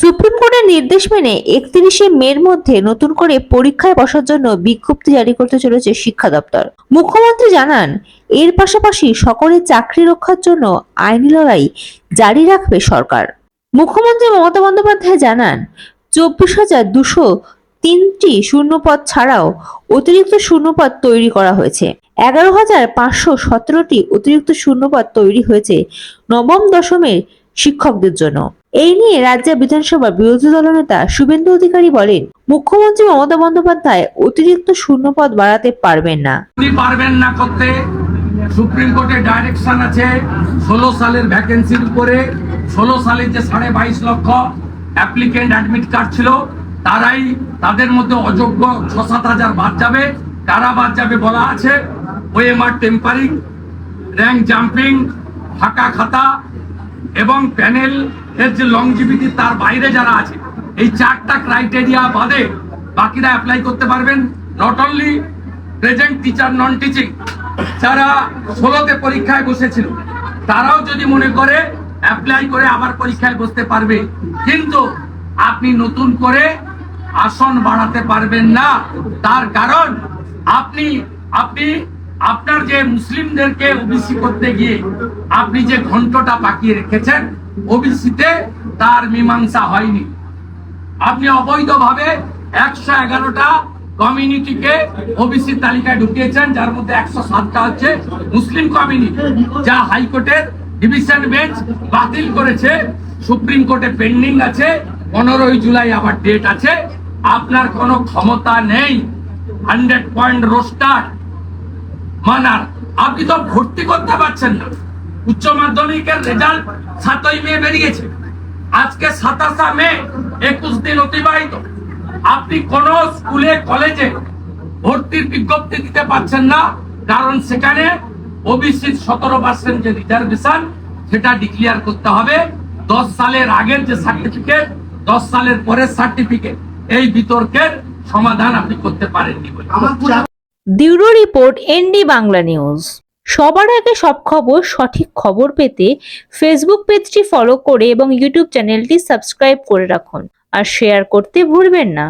Supreme কোর্টের নির্দেশ মেনে 31শে মের মধ্যে নতুন করে পরীক্ষায় বসার জন্য বিজ্ঞপ্তি জারি করতে চলেছে শিক্ষা দপ্তর। মুখ্যমন্ত্রী জানান, এর পাশাপাশি সকলের চাকরি রক্ষার জন্য আইনি লড়াই জারি রাখবে সরকার। মুখ্যমন্ত্রী মমতা বন্দ্যোপাধ্যায় জানান, 24,203টি শূন্যপদ ছাড়াও অতিরিক্ত শূন্যপদ তৈরি করা হয়েছে। 11,517টি অতিরিক্ত শূন্যপদ তৈরি হয়েছে নবম দশমের শিক্ষকদের জন্য। এই নিয়ে রাজ্য বিধানসভার বিরোধী দলনেতা শুভেন্দু অধিকারী বলেন, মুখ্যমন্ত্রী মমতা বন্দ্যোপাধ্যায় অতিরিক্ত শূন্যপদ বাড়াতে পারবেন না করতে। সুপ্রিম কোর্টের ডাইরেকশন আছে 16 সালের ভ্যাকেন্সির উপরে। 16 সালের যে 22.5 লক্ষ অ্যাপ্লিকেন্ট অ্যাডমিট কার্ড ছিল, তাদের মধ্যে অযোগ্য 6-7 হাজার বাদ যাবে। কারা বাদ যাবে বলা আছে, ওএমআর টেম্পারিং, র্যাঙ্ক জাম্পিং, ফাঁকা খাতা এবং প্যানেল এর যে লংজিভিটি তার বাইরে যারা আছে, এই 4টা ক্রাইটেরিয়া বাদে বাকিরা অ্যাপ্লাই করতে পারবেন। Not only present teacher, non teaching যারা 16তে পরীক্ষায় বসেছিল, তারাও যদি মনে করে অ্যাপ্লাই করে আবার পরীক্ষায় বসতে পারবে। কিন্তু আপনি নতুন করে আসন বাড়াতে পারবেন না। তার কারণ আপনি আপনার যে মুসলিমদেরকে ওবিসি করতে গিয়ে আপনি যে ঘন্টটা পাকিয়ে রেখেছেন, ওবিসিতে তার মীমাংসা হয়নি। আপনি অবৈধভাবে 111টা কমিউনিটিকে ওবিসি তালিকায় ঢুকিয়েছেন, যার মধ্যে 107টা হচ্ছে মুসলিম কমিউনিটি, যা হাইকোর্টের ডিভিশন বেঞ্চ বাতিল করেছে। সুপ্রিম কোর্টে পেন্ডিং আছে, 15ই জুলাই আবার ডেট আছে। আপনার কোনো ক্ষমতা নেই 100 পয়েন্ট রোস্টার মানার। আপনি তো ভর্তি করতে পারছেন না। উচ্চ মাধ্যমিকের রেজাল্ট 7ই মে বেরিয়েছে, আজকে 27 মে, 21 দিন অতিবাহিত। আপনি কোন স্কুলে কলেজে ভর্তির বিজ্ঞপ্তি দিতে পারছেন না, কারণ সেখানে ওবিসি 17% যে রিজার্ভেশন, সেটা ডিক্লেয়ার করতে হবে। 10 সালের আগের যে সার্টিফিকেট, 10 সালের পরের সার্টিফিকেট, এই বিতর্কের সমাধান আপনি করতে পারেননি বলে। Bureau report, ND Bangla news. সবার আগে সব খবর, সঠিক খবর পেতে ফেসবুক পেজটি ফলো করে এবং ইউটিউব চ্যানেলটি সাবস্ক্রাইব করে রাখুন আর শেয়ার করতে ভুলবেন না।